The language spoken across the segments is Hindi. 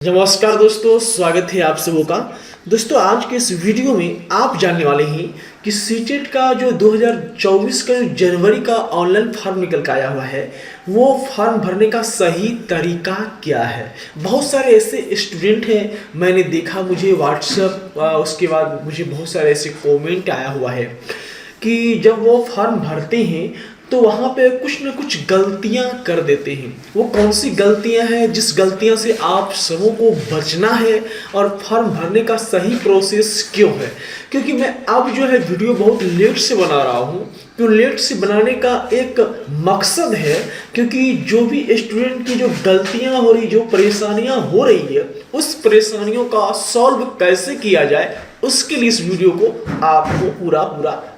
नमस्कार दोस्तों, स्वागत है आप सबों का। दोस्तों, आज के इस वीडियो में आप जानने वाले हैं कि सीटेट का जो 2024 का जो जनवरी का ऑनलाइन फॉर्म निकल के आया हुआ है, वो फॉर्म भरने का सही तरीका क्या है। बहुत सारे ऐसे स्टूडेंट हैं, मैंने देखा, मुझे व्हाट्सएप उसके बाद मुझे बहुत सारे ऐसे कमेंट आया हुआ है कि जब वो फॉर्म भरते हैं तो वहाँ पे कुछ ना कुछ गलतियाँ कर देते हैं। वो कौन सी गलतियाँ हैं जिस गलतियाँ से आप सबों को बचना है और फॉर्म भरने का सही प्रोसेस क्यों है। क्योंकि मैं अब जो है वीडियो बहुत लेट से बना रहा हूँ। तो लेट से बनाने का एक मकसद है, क्योंकि जो भी स्टूडेंट की जो गलतियाँ हो रही, जो परेशानियाँ हो रही है, उस परेशानियों का सॉल्व कैसे किया जाए, उसके लिए इस वीडियो को आपको पूरा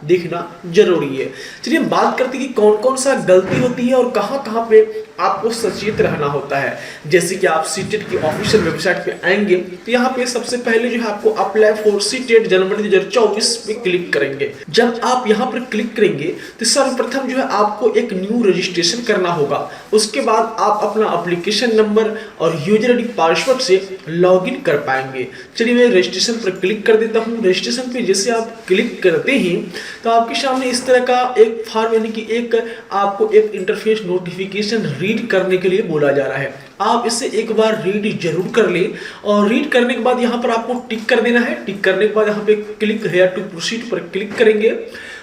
देखना जरूरी है। चलिए हम बात करते हैं कि कौन कौन सा गलती होती है और कहाँ कहाँ पे आपको सचेत रहना होता है। जैसे कि आप सीटेट की ऑफिशियल वेबसाइट पे आएंगे तो यहाँ पे सबसे पहले जो है आपको अप्लाई फॉर सीटेट जनवरी 2024 पे क्लिक करेंगे। जब आप यहाँ पर क्लिक करेंगे तो सर्वप्रथम जो है आपको एक न्यू रजिस्ट्रेशन करना होगा। उसके बाद आप अपना एप्लीकेशन नंबर और यूजर आईडी पासवर्ड से लॉगिन कर पाएंगे। चलिए मैं रजिस्ट्रेशन पर क्लिक कर देता हूँ। रजिस्ट्रेशन पे जैसे आप क्लिक करते हैं तो आपके सामने इस तरह का एक फॉर्म, यानी कि एक आपको एक इंटरफेस नोटिफिकेशन रीड करने के लिए बोला जा रहा है। आप इसे एक बार रीड जरूर कर ले और रीड करने के बाद यहाँ पर आपको टिक कर देना है। टिक करने के बाद यहाँ पे क्लिक हेयर टू प्रोसीड पर क्लिक करेंगे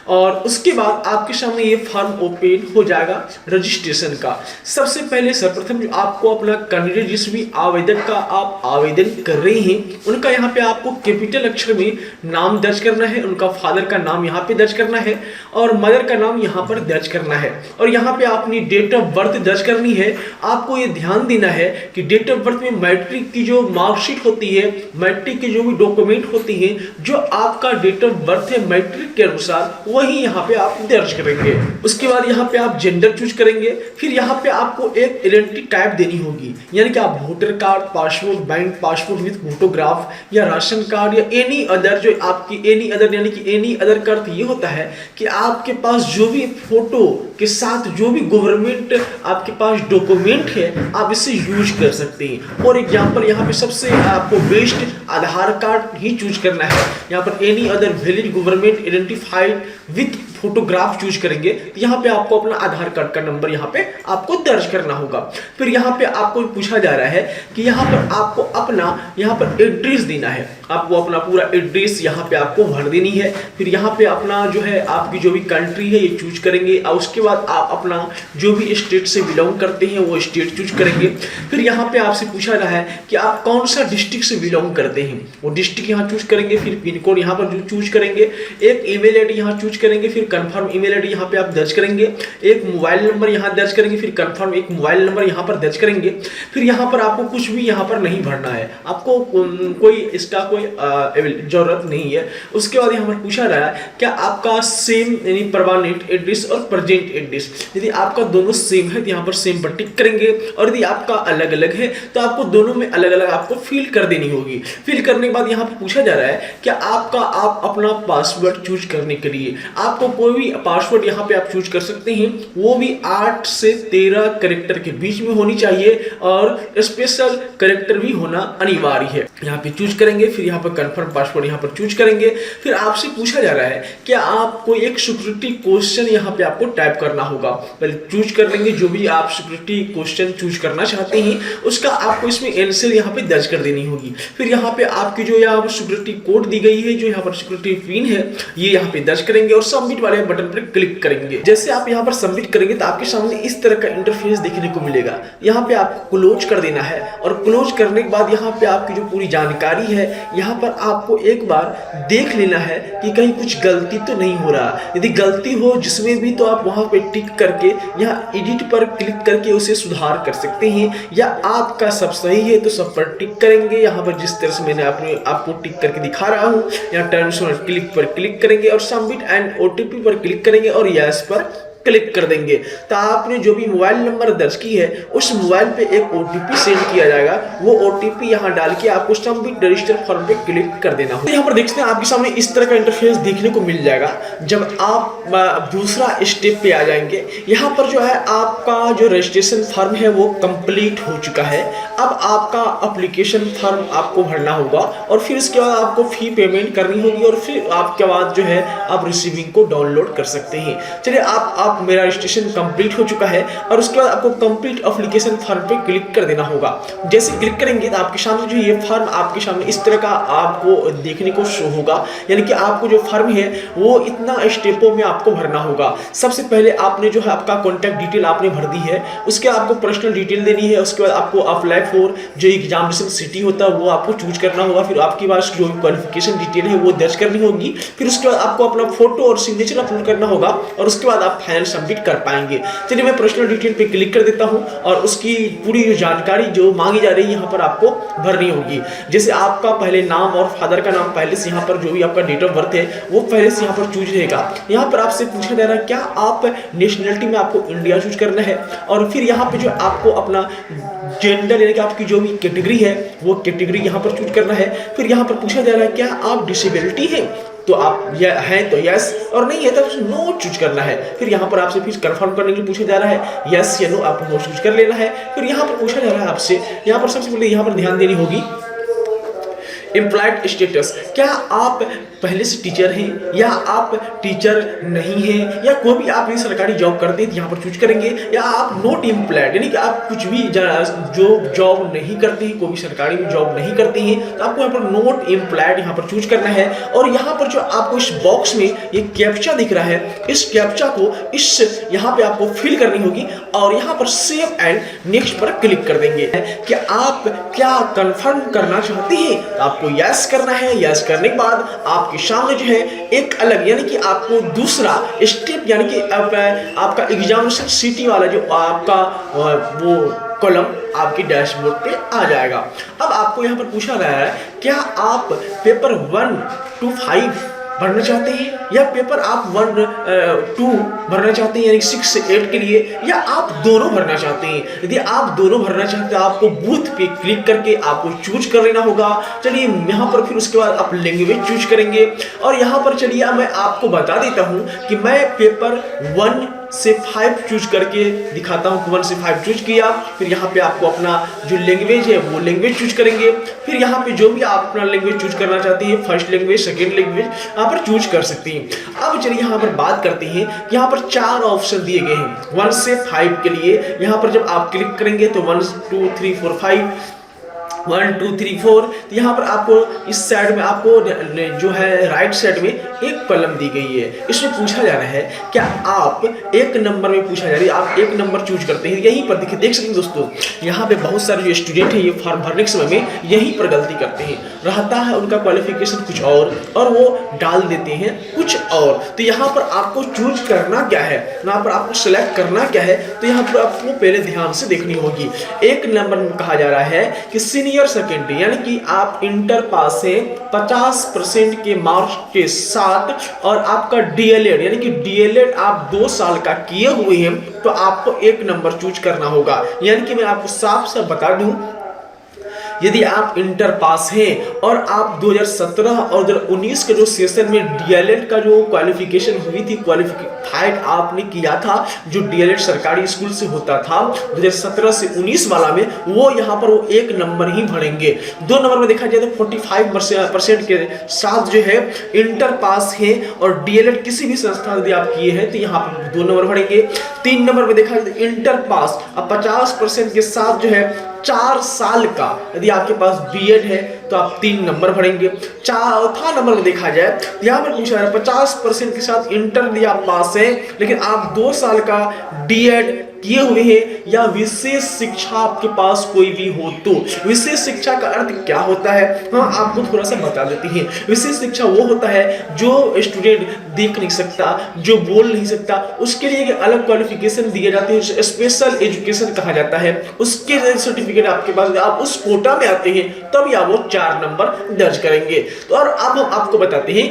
और उसके बाद आपके सामने ये फॉर्म ओपन हो जाएगा रजिस्ट्रेशन का। सबसे पहले सर्वप्रथम जो आपको अपना कैंडिडेट, जिस भी आवेदक का आप आवेदन कर रहे हैं, उनका यहाँ पे आपको कैपिटल अक्षर में नाम दर्ज करना है। उनका फादर का नाम यहाँ पे दर्ज करना है और मदर का नाम यहाँ पर दर्ज करना है। और यहाँ पे अपनी डेट ऑफ बर्थ दर्ज करनी है। आपको ये ध्यान देना है कि डेट ऑफ बर्थ में मैट्रिक की जो मार्कशीट होती है, मैट्रिक के जो भी डॉक्यूमेंट होती है, जो आपका डेट ऑफ बर्थ है मैट्रिक के अनुसार, वही यहाँ पे आप दर्ज करेंगे। उसके बाद यहाँ पे आप जेंडर चूज करेंगे। फिर यहाँ पे आपको एक आइडेंटिटी टाइप देनी होगी, यानी कि आप voter card, passport, bank passport with photograph या राशन कार्ड या एनी अदर, जो आपकी एनी अदर, यानी कि एनी अदर का अर्थ ये होता है कि आपके पास जो भी फोटो के साथ जो भी गवर्नमेंट आपके पास डॉक्यूमेंट है, आप इसे यूज कर सकते हैं। फॉर एग्जांपल यहाँ पे सबसे आपको बेस्ट आधार कार्ड ही चूज करना है। यहाँ पर any other valid government identified with photograph choose करेंगे तो यहाँ पे आपको अपना आधार कार्ड का नंबर यहाँ पे आपको दर्ज करना होगा। फिर यहाँ पे आपको पूछा जा रहा है कि यहाँ पर आपको अपना यहाँ पर एड्रेस देना है। आपको अपना पूरा एड्रेस यहाँ पे आपको भर देनी है। फिर यहाँ पे अपना जो है आपकी जो भी कंट्री है ये चूज करेंगे और उसके बाद आप अपना जो भी स्टेट से बिलोंग करते हैं वो स्टेट चूज करेंगे। फिर यहाँ पे आपसे पूछा रहा है कि आप कौन सा डिस्ट्रिक्ट से बिलोंग करते हैं, वो डिस्ट्रिक्ट यहाँ चूज करेंगे। फिर पिन कोड यहाँ पर चूज करेंगे। एक ईमेल आईडी यहाँ चूज करेंगे। फिर कंफर्म ईमेल आईडी यहाँ पे आप दर्ज करेंगे। एक मोबाइल नंबर यहाँ दर्ज करेंगे। फिर कंफर्म एक मोबाइल नंबर यहाँ पर दर्ज करेंगे। फिर यहाँ पर आपको कुछ भी यहाँ पर नहीं भरना है, आपको कोई इसका कोई जरूरत नहीं है। उसके बाद यहाँ पर पूछा रहा है क्या आपका सेम यानी परमानेंट एड्रेस और प्रेजेंट एड्रेस, यदि आपका दोनों सेम है तो यहाँ पर सेम पर टिक करेंगे और यदि आपका अलग अलग है तो आपको दोनों में अलग अलग आपको फिल कर देनी होगी। फिल करने के बाद यहाँ पर पूछा जा रहा है कि आप अपना पासवर्ड चूज करने के लिए आपको कोई भी पासवर्ड यहाँ पे आप चूज कर सकते हैं। वो भी 8 से 13 कैरेक्टर के बीच में होनी चाहिए और स्पेशल कैरेक्टर भी होना अनिवार्य है। यहाँ पे चूज करेंगे। फिर यहाँ पर कंफर्म पासवर्ड यहाँ पर चूज करेंगे। फिर आपसे पूछा जा रहा है कि आपको एक सिक्योरिटी क्वेश्चन यहाँ पे आपको टाइप करना होगा। पहले चूज कर लेंगे जो भी आप सिक्योरिटी क्वेश्चन चूज करना चाहते हैं, उसका आपको इसमें आंसर यहाँ पे दर्ज कर देनी होगी। फिर यहाँ पे आपकी जो यहाँ पर सिक्योरिटी कोड दी गई है, जो यहाँ पर सिक्योरिटी पिन है, ये यहाँ पे दर्ज करेंगे और सबमिट वाले बटन पर क्लिक करेंगे। जैसे आप यहाँ पर सबमिट करेंगे तो आपके सामने इस तरह का इंटरफेस देखने को मिलेगा। यहाँ पे आपको क्लोज कर देना है और क्लोज करने के बाद यहाँ पे आपकी जो पूरी जानकारी है यहाँ पर आपको एक बार देख लेना है कि कहीं कुछ गलती तो नहीं हो रहा। यदि गलती हो जिसमें भी तो आप वहां पे टिक करके यहाँ एडिट पर क्लिक करके उसे सुधार कर सकते हैं, या आपका सब सही है तो सब पर टिक करेंगे। यहाँ पर जिस तरह से मैंने आपको टिक करके दिखा रहा हूँ, यहाँ टर्म्स और क्लिक पर क्लिक करेंगे और सबमिट एंड ओटीपी पर क्लिक करेंगे और यस पर क्लिक कर देंगे। तो आपने जो भी मोबाइल नंबर दर्ज की है उस मोबाइल पे एक ओटीपी सेंड किया जाएगा, वो ओटीपी यहाँ डाल के आपको सबमिट रजिस्टर फॉर्म पे क्लिक कर देना होगा। तो यहाँ पर देखते हैं आपके सामने इस तरह का इंटरफेस देखने को मिल जाएगा। जब आप दूसरा स्टेप पे आ जाएंगे, यहाँ पर जो है आपका जो रजिस्ट्रेशन फॉर्म है वो कंप्लीट हो चुका है। अब आपका एप्लीकेशन फॉर्म आपको भरना होगा और फिर इसके बाद आपको फी पेमेंट करनी होगी और फिर आपके बाद जो है आप रिसीविंग को डाउनलोड कर सकते हैं। चलिए आप मेरा रजिस्ट्रेशन कंप्लीट हो चुका है और उसके बाद आपको कंप्लीट एप्लीकेशन फॉर्म पे क्लिक कर देना होगा। जैसे क्लिक करेंगे तो आपके सामने जो ये फॉर्म आपके सामने इस तरह का आपको देखने को शो होगा। यानी कि आपको जो फॉर्म है वो इतना स्टेपों में आपको भरना होगा। सबसे पहले आपने जो है आपका कॉन्टैक्ट डिटेल आपने भर दी है, उसके आपको पर्सनल डिटेल देनी है। उसके बाद आपको अप्लाई फॉर जो एग्जामिनेशन सिटी होता है वो आपको चूज करना होगा। फिर आपके पास जो क्वालिफिकेशन डिटेल है वो दर्ज करनी होगी। फिर उसके बाद आपको अपना फोटो और सिग्नेचर अपलोड करना होगा और उसके बाद आप फाइनल सबमिट कर पाएंगे। चलिए मैं पर्सनल डिटेल पे क्लिक कर देता हूं और उसकी पूरी जो जानकारी जो मांगी जा रही है यहाँ पर आपको भरनी होगी। जैसे आपका पहले नाम और फादर का नाम पहले से यहाँ पर जो भी आपका डेट ऑफ बर्थ है वो पहले से यहाँ पर चूज रहेगा। यहाँ पर आपसे पूछा जा रहा है क्या आप नेशनलिटी में आपको इंडिया चूज करना है और फिर यहाँ पे जो आपको अपना जेंडर यानी कि आपकी जो भी कैटेगरी है वो कैटेगरी यहाँ पर चूज करना है। फिर यहाँ पर पूछा जा रहा है क्या आप डिसेबिलिटी है, तो आप हैं तो यस और नहीं है तो नो चूज करना है। फिर यहाँ पर आपसे फिर कंफर्म करने के लिए पूछा जा रहा है यस या नो, आपको नो चूज कर लेना है। फिर यहाँ पर पूछा जा रहा है आपसे, यहाँ पर सबसे पहले यहाँ पर ध्यान देनी होगी एम्प्लॉयड स्टेटस, क्या आप पहले से टीचर हैं या आप टीचर नहीं हैं या कोई भी आप सरकारी जॉब करते हैं यहाँ पर चूज करेंगे, या आप नॉट एम्प्लॉयड यानी कि आप कुछ भी जो जॉब नहीं करते हैं, कोई भी सरकारी जॉब नहीं करते हैं, तो आपको यहाँ पर नॉट एम्प्लॉयड यहाँ पर चूज करना है। और यहाँ पर जो आपको इस बॉक्स में ये कैप्चा दिख रहा है, इस कैप्चा को इस यहाँ पे आपको फिल करनी होगी और यहाँ पर सेव एंड नेक्स्ट पर क्लिक कर देंगे। कि आप क्या कंफर्म करना चाहते हैं, आपको यस करना है। यस करने के बाद आपके सामने जो है एक अलग यानी कि आपको दूसरा स्टेप यानी कि आपका एग्जामिनेशन सिटी वाला जो आपका वो कॉलम आपकी डैशबोर्ड पे आ जाएगा। अब आपको यहाँ पर पूछा रहा है क्या आप पेपर 1 to 5 भरना चाहते हैं या पेपर आप 1 2 भरना चाहते हैं यानी 6 से 8 के लिए, या आप दोनों भरना चाहते हैं। यदि आप दोनों भरना चाहते हैं आपको बूथ पे क्लिक करके आपको चूज कर लेना होगा। चलिए यहाँ पर फिर उसके बाद आप लैंग्वेज चूज करेंगे और यहाँ पर चलिए मैं आपको बता देता हूँ कि मैं पेपर 1 से 5 चूज करके दिखाता हूँ। 1 से 5 चूज किया, फिर यहाँ पे आपको अपना जो लैंग्वेज है वो लैंग्वेज चूज करेंगे। फिर यहाँ पे जो भी आप अपना लैंग्वेज चूज करना चाहते हैं, फर्स्ट लैंग्वेज सेकंड लैंग्वेज यहाँ पर चूज कर सकते हैं। अब चलिए यहाँ पर बात करते हैं, यहाँ पर 4 ऑप्शन दिए गए हैं 1 से 5 के लिए। यहाँ पर जब आप क्लिक करेंगे तो 1 2 3 4 5 1 2 3 4, तो यहाँ पर आपको इस साइड में आपको जो है राइट साइड में एक कॉलम दी गई है। इसमें पूछा जा रहा है क्या आप एक नंबर में पूछा जा रहा है, आप एक नंबर चूज करते हैं। यहीं पर देखिए देख सकते हैं दोस्तों, यहाँ पे बहुत सारे जो स्टूडेंट हैं ये फॉर्म भरने के समय में यहीं पर गलती करते हैं। रहता है उनका क्वालिफिकेशन कुछ और वो डाल देते हैं कुछ और। तो यहाँ पर आपको चूज करना क्या है, यहाँ पर आपको सिलेक्ट करना क्या है, तो यहाँ पर आपको पहले ध्यान से देखनी होगी। एक नंबर में कहा जा रहा है कि सीनियर सेकेंडरी यानी कि आप इंटर पास हैं 50% के मार्क्स के साथ और आपका डीएलएड यानी कि डीएलएड आप 2 साल का किए हुए हैं, तो आपको एक नंबर चूज करना होगा। यानी कि मैं आपको साफ साफ बता दूं, यदि आप इंटर पास हैं और आप 2017 और 2019 के जो सेशन में डीएलएड का जो क्वालिफिकेशन हुई थी, क्वालिफाइड आपने किया था, जो डीएलएड सरकारी स्कूल से होता था 2017 से 19 वाला में, वो यहाँ पर वो एक नंबर ही भरेंगे। 2 नंबर में देखा जाए तो 45% के साथ जो है इंटर पास है और डीएलएड किसी भी संस्था यदि आप किए हैं तो यहाँ पर 2 नंबर भरेंगे। 3 नंबर में देखा जाए तो इंटर पास अब 50% के साथ जो है 4 साल का यदि आपके पास बीएड है तो आप 3 नंबर भरेंगे। चौथा नंबर में देखा जाए तो यहाँ पर पूछा है 50% के साथ इंटर दिया पास है लेकिन आप 2 साल का डीएड किए हुए हैं या विशेष शिक्षा आपके पास कोई भी हो तो। विशेष शिक्षा का अर्थ क्या होता है, हाँ आपको थोड़ा सा बता देते हैं। विशेष शिक्षा वो होता है जो स्टूडेंट देख नहीं सकता, जो बोल नहीं सकता, उसके लिए एक अलग क्वालिफिकेशन दिए जाते हैं, स्पेशल एजुकेशन कहा जाता है। उसके सर्टिफिकेट आपके पास, आप उस कोटा में आते हैं तब या वो 4 नंबर दर्ज करेंगे। तो और अब हम आपको बताते हैं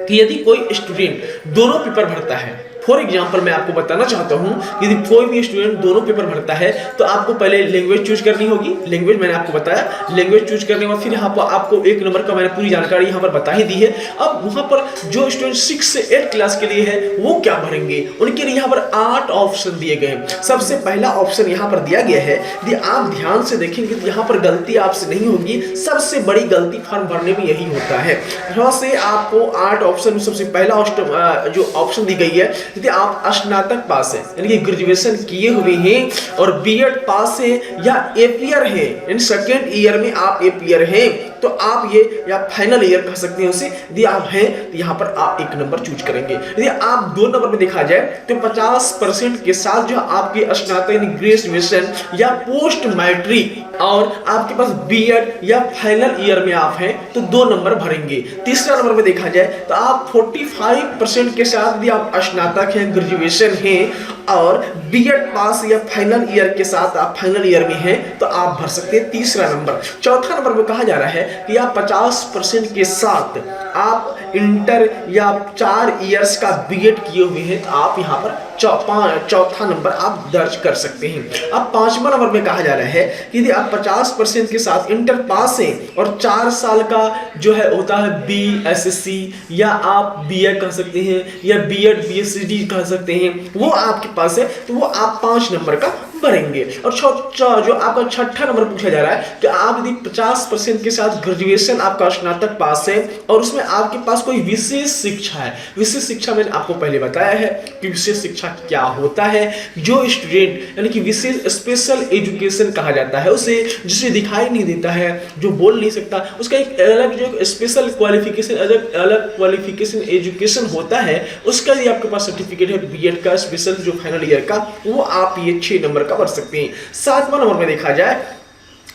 कि यदि कोई स्टूडेंट दोनों पेपर भरता है फॉर एग्जाम्पल मैं आपको बताना चाहता हूँ, यदि कोई भी स्टूडेंट दोनों पेपर भरता है तो आपको पहले लैंग्वेज चूज करनी होगी। लैंग्वेज मैंने आपको बताया, लैंग्वेज चूज करने के बाद फिर यहाँ पर आपको 1 नंबर का मैंने पूरी जानकारी यहाँ पर बता ही दी है। अब वहाँ पर जो स्टूडेंट 6 से 8 क्लास के लिए है वो क्या भरेंगे, उनके लिए यहाँ पर 8 ऑप्शन दिए गए हैं। सबसे पहला ऑप्शन यहाँ पर दिया गया है, यदि आप ध्यान से देखेंगे तो यहाँ पर गलती आपसे नहीं होगी। सबसे बड़ी गलती फॉर्म भरने में यही होता है। यहाँ से आपको 8 ऑप्शन में सबसे पहला जो ऑप्शन दी गई है, यदि आप स्नातक पास है यानी कि ग्रेजुएशन किए हुए हैं और बीएड पास है या एपीयर है, यानी सेकेंड ईयर में आप एपीयर हैं, तो आप ये या फाइनल ईयर कह सकते हैं उसे। यदि आप हैं तो यहाँ पर आप 1 नंबर चूज करेंगे। यदि आप 2 नंबर में देखा जाए तो 50% के साथ जो आपकी स्नातक यानी ग्रेजुएशन या पोस्ट मैट्रिक और आपके पास बीएड या फाइनल ईयर में आप हैं तो 2 नंबर भरेंगे। तीसरा नंबर में देखा जाए तो आप 45% के साथ यदि आप स्नातक हैं, ग्रेजुएशन हैं और बीएड पास या फाइनल ईयर के साथ आप फाइनल ईयर में हैं तो आप भर सकते हैं तीसरा नंबर। चौथा नंबर में कहा जा रहा है कि आप 50% के साथ आप इंटर या 4 इयर्स का बीएड किए हुए हैं तो आप यहाँ पर चौथा नंबर आप दर्ज कर सकते हैं। अब 5वां नंबर में कहा जा रहा है कि यदि आप 50% के साथ इंटर पास हैं और 4 साल का जो है होता है बीएससी या आप बीए कह सकते हैं या बीएड बीएससी कह सकते हैं, वो आपके पास है तो वो आप 5 नंबर का भरेंगे। और जो आपका छठा नंबर पूछा जा रहा है कि आप यदि 50% के साथ ग्रेजुएशन आपका स्नातक पास है और उसमें आपके पास कोई विशेष शिक्षा है। विशेष शिक्षा मैंने आपको पहले बताया है कि विशेष शिक्षा क्या होता है। जो स्टूडेंट यानी कि विशेष स्पेशल एजुकेशन कहा जाता है उसे, जिसे दिखाई नहीं देता है, जो बोल नहीं सकता, उसका एक अलग जो स्पेशल क्वालिफिकेशन अलग क्वालिफिकेशन एजुकेशन होता है, उसका यदि आपके पास सर्टिफिकेट है बीएड का स्पेशल जो फाइनल ईयर का, वो आप ये 6 नंबर का भर सकते हैं। 7वां नंबर में देखा जाए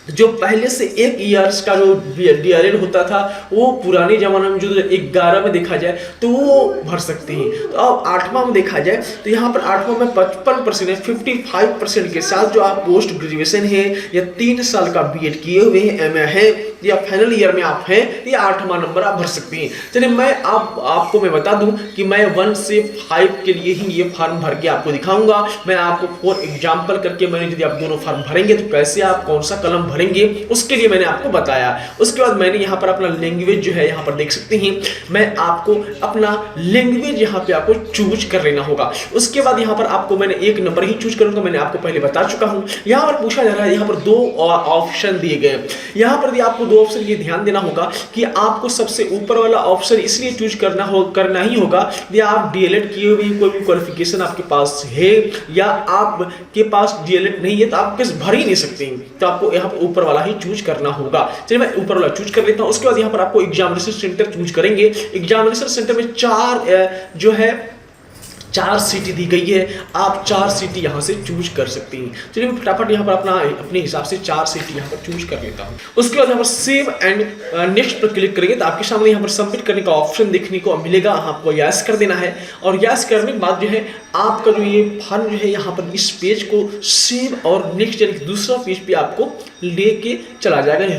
जो पहले से 1 इयर्स का जो डीएलएड होता था वो पुराने जमाने में जो 11 में देखा जाए तो वो भर सकते हैं। तो अब 8वां में देखा जाए तो यहाँ पर 8वां में 55% है, 55% के साथ जो आप पोस्ट ग्रेजुएशन है या 3 साल का बीएड किए हुए हैं, एमए है या फाइनल ईयर में आप हैं, ये 8वां नंबर आप भर सकते हैं। चलिए मैं आपको मैं बता दूं कि मैं 1 से 5 के लिए ही ये फॉर्म भर के आपको दिखाऊंगा। मैं आपको फॉर एग्जांपल करके मैंने यदि आप दोनों फॉर्म भरेंगे तो कैसे आप कौन सा कलम भरेंगे उसके लिए मैंने आपको बताया। उसके बाद मैंने यहाँ पर अपना लैंग्वेज जो है यहाँ पर देख सकते हैं, मैं आपको अपना लैंग्वेज यहाँ पे आपको चूज कर लेना होगा। उसके बाद यहाँ पर आपको मैंने 1 नंबर ही चूज करूंगा, मैंने आपको पहले बता चुका हूँ। यहाँ पर पूछा जा रहा है, यहाँ पर 2 ऑप्शन दिए गए। यहाँ पर आपको 2 ऑप्शन ये ध्यान देना होगा कि आपको सबसे ऊपर वाला ऑप्शन इसलिए चूज करना ही होगा यदि आप डीएलएड किए हुए कोई भी क्वालिफिकेशन आपके पास है या आपके पास डीएलएड नहीं है तो आप किस भर ही नहीं सकते, तो आपको यहाँ पर ऊपर वाला ही चूज करना होगा। चलिए मैं ऊपर वाला चूज कर लेता हूँ। उसके बाद यहाँ पर आपको एग्जामिनेशन सेंटर चूज करेंगे। एग्जामिनेशन सेंटर में 4 सीटी दी गई है, आप 4 सीटी यहाँ से चूज कर सकते हैं। चलिए मैं फटाफट यहाँ पर अपने हिसाब से 4 सीटी यहाँ पर चूज कर लेता हूँ। उसके बाद यहाँ पर सेव एंड नेक्स्ट पर क्लिक करेंगे तो आपके सामने यहाँ पर सबमिट करने का ऑप्शन देखने को मिलेगा। आपको यस कर देना है और यस करने के बाद जो है आपका जो ये फॉर्म जो है यहाँ पर इस पेज को सेव और नेक्स्ट यानी दूसरा पेज पे आपको लेके चला जाएगा।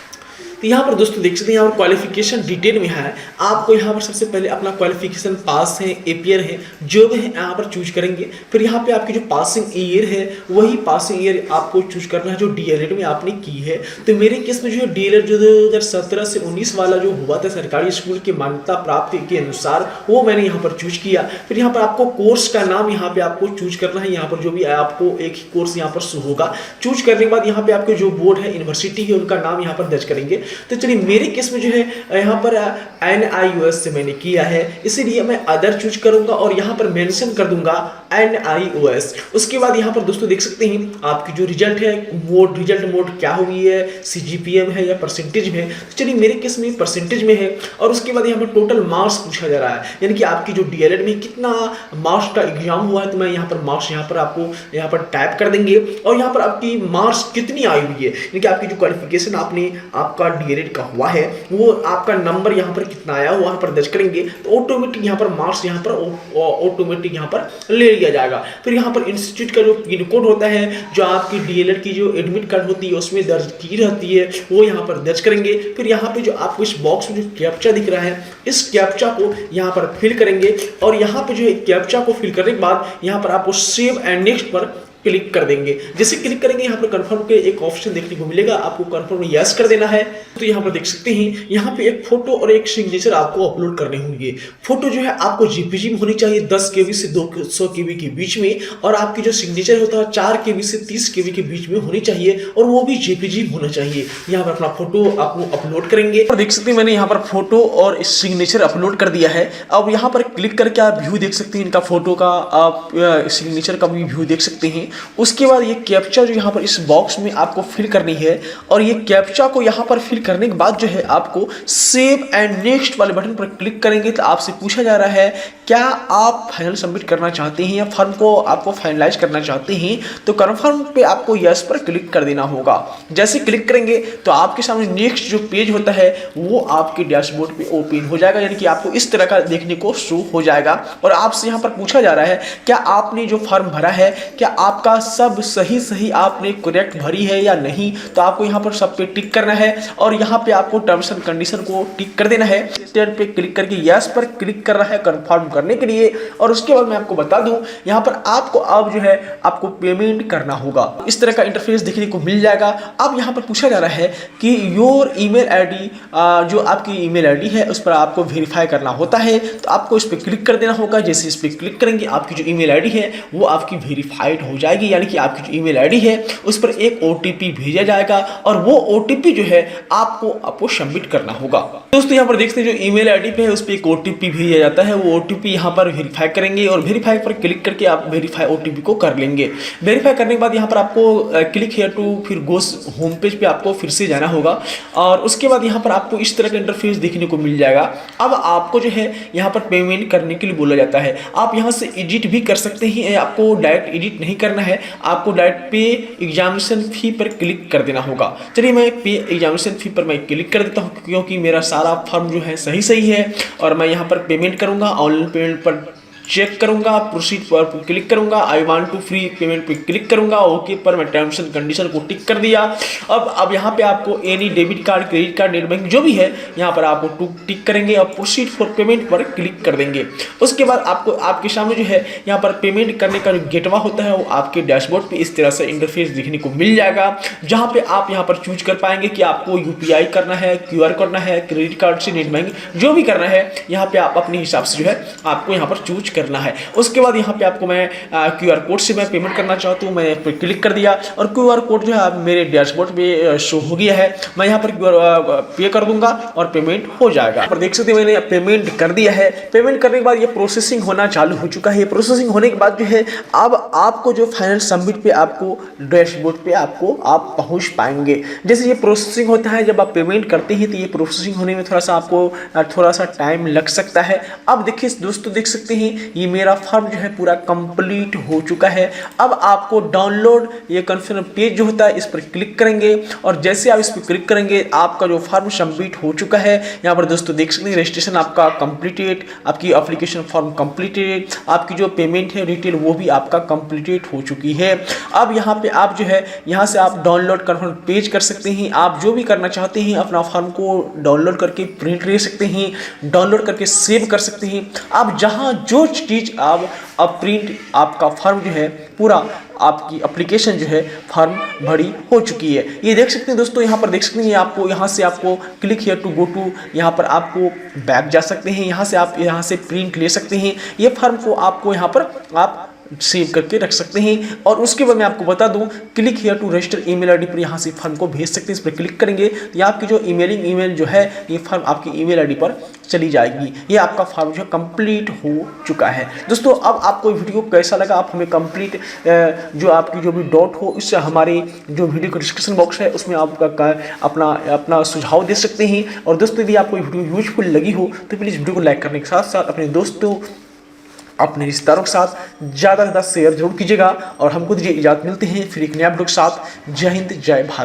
तो यहाँ पर दोस्तों देख सकते हैं यहाँ पर क्वालिफिकेशन डिटेल में है। आपको यहाँ पर सबसे पहले अपना क्वालिफिकेशन पास है, एपीयर है, जो भी है यहाँ पर चूज करेंगे। फिर यहाँ पे आपकी जो पासिंग ईयर है वही पासिंग ईयर आपको चूज करना है जो डीएलएड में आपने की है। तो मेरे केस में जो है डीएलएड जो 2017 से 19 वाला जो हुआ था सरकारी स्कूल की मान्यता प्राप्ति के अनुसार वो मैंने यहाँ पर चूज किया। फिर यहाँ पर आपको कोर्स का नाम यहाँ पे आपको चूज करना है। यहाँ पर जो भी आपको एक ही कोर्स यहाँ पर शो होगा। चूज करने के बाद यहाँ पे आपके जो बोर्ड है यूनिवर्सिटी है उनका नाम यहाँ पर दर्ज करेंगे। तो चलिए मेरे केस में जो है यहाँ पर NIOS से मैंने किया है, इसीलिए मैं अदर चूज करूंगा और यहाँ पर मेंशन कर दूंगा NIOS। उसके बाद यहाँ पर दोस्तों देख सकते हैं आपकी जो रिजल्ट है रिजल्ट मोड क्या हुई है, CGPM है या परसेंटेज में। तो चलिए मेरे केस में परसेंटेज में है। और उसके बाद यहाँ पर टोटल मार्क्स पूछा जा रहा है, यानी कि आपकी जो डीएलएड में कितना मार्क्स का एग्जाम हुआ है। तो मैं यहाँ पर मार्क्स यहाँ पर आपको यहाँ पर टाइप कर देंगे और यहाँ पर आपकी मार्क्स कितनी आई हुई है, यानी कि आपकी जो क्वालिफिकेशन आपका डीएलएड का हुआ है वो आपका नंबर यहाँ पर कितना आया वहाँ पर दर्ज करेंगे। तो ऑटोमेटिक यहाँ पर मार्क्स यहाँ पर ऑटोमेटिक यहाँ पर ले लिया दिया जाएगा। फिर यहाँ पर इंस्टीट्यूट का जो पिन कोड होता है, जो आपकी डीएलएड की जो एडमिट कार्ड होती है उसमें दर्ज की रहती है, वो यहाँ पर दर्ज करेंगे। फिर यहाँ पे जो आपको इस बॉक्स में जो कैप्चा दिख रहा है, इस कैप्चा को यहाँ पर फिल करेंगे और यहाँ पे जो है कैप्चा को फिल करने के बाद यहाँ पर आपको सेव एंड नेक्स्ट पर क्लिक कर देंगे। जैसे क्लिक करेंगे यहाँ पर कंफर्म के एक ऑप्शन देखने को मिलेगा, आपको कंफर्म यस कर देना है। तो यहाँ पर देख सकते हैं यहाँ पे एक फोटो और एक सिग्नेचर आपको अपलोड करने होंगे। फोटो जो है आपको जेपीजी में होनी चाहिए 10 केबी से 200 केबी के बीच में, और आपकी जो सिग्नेचर होता है 4 केबी से 30 केबी के बीच में होनी चाहिए, और वो भी जेपीजी में होना चाहिए। यहाँ पर अपना फोटो आपको अपलोड करेंगे और देख सकते हैं मैंने यहाँ पर फोटो और सिग्नेचर अपलोड कर दिया है। अब यहाँ पर क्लिक करके आप व्यू देख सकते हैं, इनका फोटो का आप सिग्नेचर का भी व्यू देख सकते हैं। उसके बाद ये कैप्चा जो यहाँ पर इस बॉक्स में आपको फिल करनी है, और ये कैप्चा को यहाँ पर फिल करने के बाद जो है आपको सेव एंड नेक्स्ट वाले बटन पर क्लिक करेंगे। तो आपसे पूछा जा रहा है क्या आप फाइनल सबमिट करना चाहते हैं या फॉर्म को आपको फाइनलाइज करना चाहते हैं, तो कन्फर्म पे आपको यस पर क्लिक कर देना होगा। जैसे क्लिक करेंगे तो आपके सामने नेक्स्ट जो पेज होता है वो आपके डैशबोर्ड पे ओपन हो जाएगा, यानी कि आपको इस तरह का देखने को शो हो जाएगा। और आपसे यहाँ पर पूछा जा रहा है क्या आपने जो फॉर्म भरा है क्या आपका सब सही आपने करेक्ट भरी है या नहीं, तो आपको यहाँ पर सब पे टिक करना है और यहाँ पे आपको टर्म्स एंड कंडीशन को टिक कर देना है। स्टेट पे क्लिक करके यस पर क्लिक कर रहा है कंफर्म करने के लिए। और उसके बाद मैं आपको बता दूं यहाँ पर आपको अब जो है आपको पेमेंट करना होगा। इस तरह का इंटरफेस देखने को मिल जाएगा। अब यहाँ पर पूछा जा रहा है कि योर ईमेल आईडी, जो आपकी ईमेल आईडी है उस पर आपको वेरीफाई करना होता है, तो आपको इस पर क्लिक कर देना होगा। जैसे इस पर क्लिक करेंगे आपकी जो ईमेल आईडी है वो आपकी वेरीफाइड हो जाएगी, यानी कि आपकी जो ईमेल आईडी है उस पर एक ओटीपी भेजा जाएगा और वो ओटीपी जो है आपको सबमिट करना होगा। दोस्तों यहाँ पर देखते हैं जो ईमेल आईडी पे है उस पर एक ओटीपी भेजा जाता है, वो ओटीपी यहाँ पर वेरीफाई करेंगे और वेरीफाई पर क्लिक करके आप वेरीफाई ओटीपी को कर लेंगे। वेरीफाई करने के बाद यहाँ पर आपको क्लिक हियर टू फिर गोस होम पेज पे आपको फिर से जाना होगा और उसके बाद यहाँ पर आपको इस तरह का इंटरफेस देखने को मिल जाएगा। अब आपको जो है यहाँ पर पेमेंट करने के लिए बोला जाता है। आप यहाँ से एडिट भी कर सकते हैं, आपको डायरेक्ट एडिट नहीं करना है, आपको डायरेक्ट पे एग्जामिनेशन फी पर क्लिक कर देना होगा। चलिए मैं पे एग्जामिनेशन फी पर मैं क्लिक कर देता हूँ क्योंकि मेरा सारा फॉर्म जो है सही है और मैं यहाँ पर पेमेंट करूँगा। ऑनलाइन पेमेंट पर चेक करूंगा, प्रोसीड पर क्लिक करूंगा, I want to free payment पे क्लिक करूंगा, ओके पर मैं टर्म्स एंड कंडीशन को टिक कर दिया। अब यहाँ पे आपको any debit card, credit card, net bank जो भी है यहाँ पर आपको टिक करेंगे और प्रोसीड फॉर पेमेंट पर क्लिक कर देंगे। उसके बाद आपको आपके सामने जो है यहाँ पर पेमेंट करने का जो गेटवा होता है वो आपके डैशबोर्ड पे इस तरह से इंटरफेस देखने को मिल जाएगा, जहाँ पे आप यहाँ पर चूज कर पाएंगे कि आपको यूपीआई करना है, क्यूआर करना है, क्रेडिट कार्ड से, नेट बैंक जो भी करना है यहाँ पे आप अपने हिसाब से जो है आपको यहाँ पर चूज करना है। उसके बाद यहाँ पे आपको मैं क्यूआर कोड से मैं पेमेंट करना चाहता हूँ, मैं इस पर क्लिक कर दिया और क्यूआर कोड जो है मेरे डैशबोर्ड पे शो हो गया है। मैं यहाँ पर पे कर दूंगा और पेमेंट हो जाएगा। पर देख सकते हैं मैंने पेमेंट कर दिया है। पेमेंट करने के बाद ये प्रोसेसिंग होना चालू हो चुका है। प्रोसेसिंग होने के बाद जो है अब आपको जो फाइनल सबमिट पे आपको डैशबोर्ड पे आप पहुँच पाएंगे। जैसे ये प्रोसेसिंग होता है, जब आप पेमेंट करते हैं तो ये प्रोसेसिंग होने में थोड़ा सा टाइम लग सकता है। अब देखिए दोस्तों, देख सकते हैं ये मेरा फॉर्म जो है पूरा कंप्लीट हो चुका है। अब आपको डाउनलोड ये कन्फर्म पेज जो होता है इस पर क्लिक करेंगे और जैसे आप इस पर क्लिक करेंगे आपका जो फॉर्म सबमिट हो चुका है। यहाँ पर दोस्तों देख सकते हैं रजिस्ट्रेशन आपका कंप्लीटेड, आपकी एप्लीकेशन फॉर्म कंप्लीटेड, आपकी जो पेमेंट है डिटेल वो भी आपका कंप्लीटेड हो चुकी है। अब यहाँ पे आप जो है यहाँ से आप डाउनलोड कन्फर्म पेज कर सकते हैं। आप जो भी करना चाहते हैं अपना फॉर्म को डाउनलोड करके प्रिंट ले सकते हैं, डाउनलोड करके सेव कर सकते हैं। आप जहाँ जो चीज़ आप प्रिंट आपका फॉर्म जो है पूरा आपकी एप्लीकेशन जो है फॉर्म भरी हो चुकी है। ये देख सकते हैं दोस्तों, यहाँ पर देख सकते हैं आपको यहाँ से आपको click here to go to, यहाँ पर आपको बैक जा सकते हैं, यहाँ से आप यहाँ से प्रिंट ले सकते हैं। ये फॉर्म को आपको यहाँ पर आप सेव करके रख सकते हैं। और उसके बाद मैं आपको बता दूं click here to register email ID पर यहाँ से फॉर्म को भेज सकते हैं। इस पर क्लिक करेंगे तो आपकी जो ईमेल जो है ये फॉर्म आपकी ईमेल आईडी पर चली जाएगी। ये आपका फॉर्म जो है कंप्लीट हो चुका है। दोस्तों अब आपको वीडियो कैसा लगा आप हमें कंप्लीट जो आपकी जो भी डाउट हो इससे हमारे जो वीडियो का डिस्क्रिप्शन बॉक्स है उसमें आपका अपना सुझाव दे सकते हैं। और दोस्तों यदि आपको वीडियो यूजफुल लगी हो तो प्लीज़ वीडियो को लाइक करने के साथ साथ अपने दोस्तों अपने रिश्तेदारों के साथ ज़्यादा से ज़्यादा शेयर जरूर कीजिएगा। और हमको दीजिए इजाज़त, मिलते हैं फिर एक नया वीडियो के साथ। जय हिंद, जय भारत।